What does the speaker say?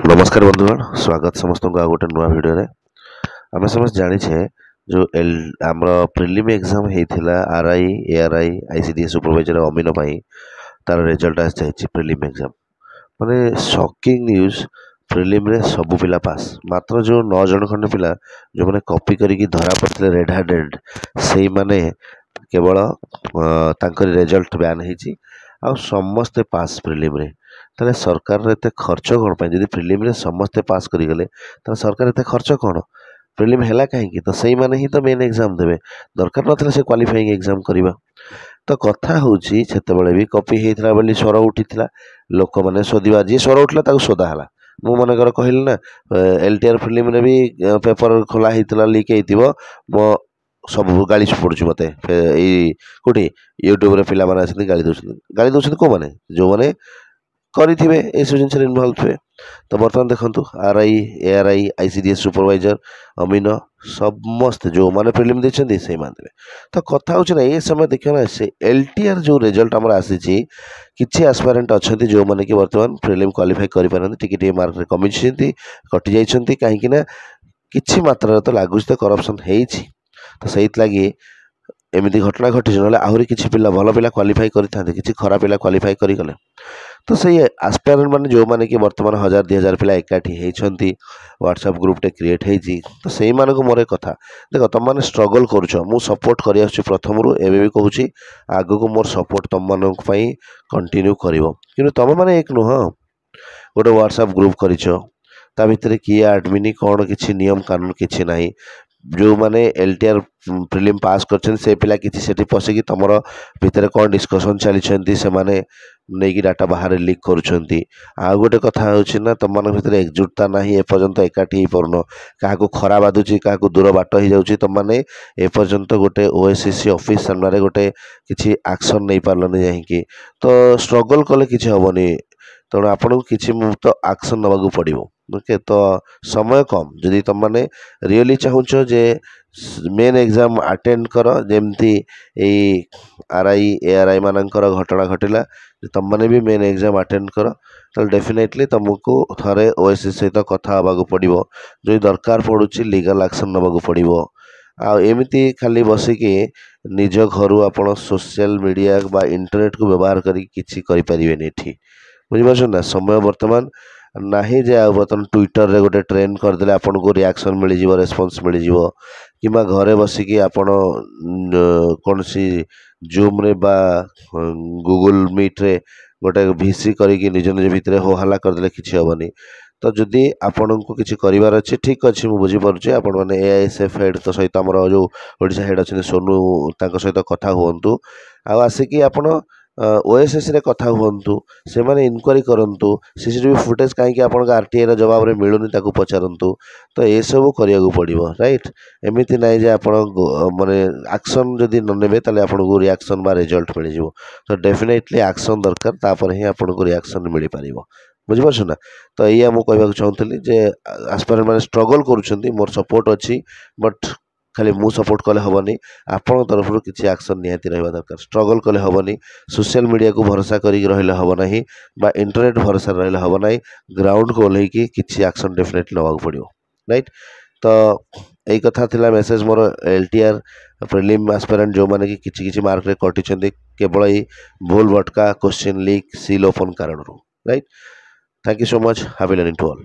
नमस्कार बंधुगण स्वागत समस्त को गोटे नुआ भिडियो आम समस्त जाचे जो आम प्रिलिम एग्जाम होता आरआई एआरआई आईसीडीएस सुपरवाइजर अमीन तार रिजल्ट आसी जाए प्रिलिम एग्जाम माने शॉकिंग न्यूज प्रिलिम रे सब पिला पास मात्र जो 9 जन खंड पिला जो मैंने कॉपी करके धरा पड़ते रेड हैंडेड से माने केवल रिजल्ट बैन होती आ समस्ते पास प्रिलिम रे ताले सरकार एत खर्च कौन पाई जदि प्रिलिम रे समस्ते पास करिगले ताले सरकार एत खर्च कौन प्रिलिम है कहीं तो से मैंने ही तो मेन एग्जाम देवे दरकार ना से क्वालिफाइंग एग्जाम करवा तो कथा हूँ भी कॉपी होता बोली स्वर उठी लोक मैंने शोधा जी स्वर उठला सोधा है मु मनकर कहली ना एलटीआर फिल्म रे भी पेपर खोला होता लीक हो मो सब गाड़ी पड़ू मत कौटी यूट्यूब रे पिला माने गाड़ी दौरान कौ मैंने जो मैंने करेंगे ये सब जिन इनवल्व थे तो बर्तमान देखो आरआई एआरआई आईसीडीएस सुपरवाइजर अमीन समस्ते जो मैंने फिल्म देते से देवे तो कथा हो ये समय देखिए ना से एलटीआर जो रिजल्ट आम आसी किसी एस्पायरेंट अच्छा जो मैंने कि बर्तमान फिल्म क्वालिफाई कर मार्क कमी कटि जाइए कहीं किसी मात्रा तो लगुच तो करप्शन तो से लगी एमती घटना घटी ना आहरी किसी पिला भल पिला क्वालिफाई करते किसी खराब पिला क्वालिफाई करगले तो से एस्पायरेंट मैंने जो मैंने कि बर्तमान 1000-2000 पिला एकाठी होती व्हाट्सएप ग्रुप टे क्रिएट होती तो से मोर कथा देख तुम मैंने स्ट्रगल करुच मु सपोर्ट कर प्रथम एवं भी कहूँ आग को मोर सपोर्ट तुम मान कंटिन्यू कर तुम मैंने एक नुह गोटे व्हाट्सएप ग्रुप कर भितर किए आडमिन कौन किसी नियम कानून किसी ना जो मैंने एलटीआर प्रिलिम पास कर से पिला किसी सेठी पशिकी तुम भितर कौन डिस्कसन चली से माने नहीं डाटा बाहर लीक करुँच आ गोटे कथा होना तुम मान भर एकजुटता ना एपर्यंत एकाठी पारन क्या खरा बाधुची क्या दूर बाट हो जाऊँगी तुम मैंने एपर्यंत गोटे ओएसएससी ऑफिस सामने गोटे किसी एक्शन नहीं पार्लनि जाकि तो स्ट्रगल कले किसी हेनी तेणु आपन को किसी तो एक्शन नवा पड़ो ओके तो समय कम जदि तुम मैंने रियली चाहूच जे मेन एग्जाम अटेंड कर जमती आरआई एआरआई मानकर घटना घटला तुम मैंने भी मेन एग्जाम अटेंड कर तो डेफिनेटली तुमको थे ओएसएस सहित कथा होगा पड़ो जो दरकार पड़ुची लीगल एक्शन नवा पड़ो आमती खाली बसिकी निज घर आप सोशल मीडिया बा इंटरनेट को व्यवहार करें बुझीपार ना समय बर्तमान ना जे बर्तमान ट्विटर रे गोटे ट्रेंड करदे आपन को रिएक्शन मिल जाव रेस्पॉन्स मिल जाव कि घरे बसिकी आपन कौन सी जूम रे बा गूगल मीट रे गोटे भिसी करके निज निज भितर हो हल्ला करदे किसी हेनी तो जदि आपण को किसी करार अच्छे ठीक अच्छे मुझे बुझीपारे आपण मैंने एआईएसएफ हेड तो सहित आम जो ओडिशा हेड अच्छे सोनू सहित कथा हूँ आसिकी आपण ओएसएस रे कथा हूँ से मैंने इनक्वारी करूँ सीसीटीवी फुटेज कहीं आप आरटीआई जवाब रे मिलूनी पचारतु तो ये सब करा पड़ो राइट एमती ना आप माने एक्शन जदि ने ताले आपन को रिएक्शन बा रिजल्ट मिल जाव तो डेफिनेटली एक्शन दरकार तापर ही आपन को रिएक्शन मिल पार बुझीपार ना तो या मुझे कहवाक चाहूँगी जे एस्पायरेंट मैंने स्ट्रगल करुँच मोर सपोर्ट अच्छी बट खाली मु सपोर्ट कले हेनी आपण तरफ किसी एक्शन निहाती रहा दरकार स्ट्रगल कले हेनी सोशल मीडिया को भरोसा करके रहिले हेब नहीं बा इंटरनेट भरोसा रहिले हेब नहीं ग्राउंड को ओल्लैकी किसी एक्शन डेफिनेटली नवा पड़ो राइट तो यही कथा थिला मेसेज मोर एलटीआर प्रिलिम एस्पायरेंट जो मैंने कि किसी मार्क रे कटि केवल ये भूल भटका क्वेश्चन लीक सील ओपन कारण right thank you so much happy learning to all.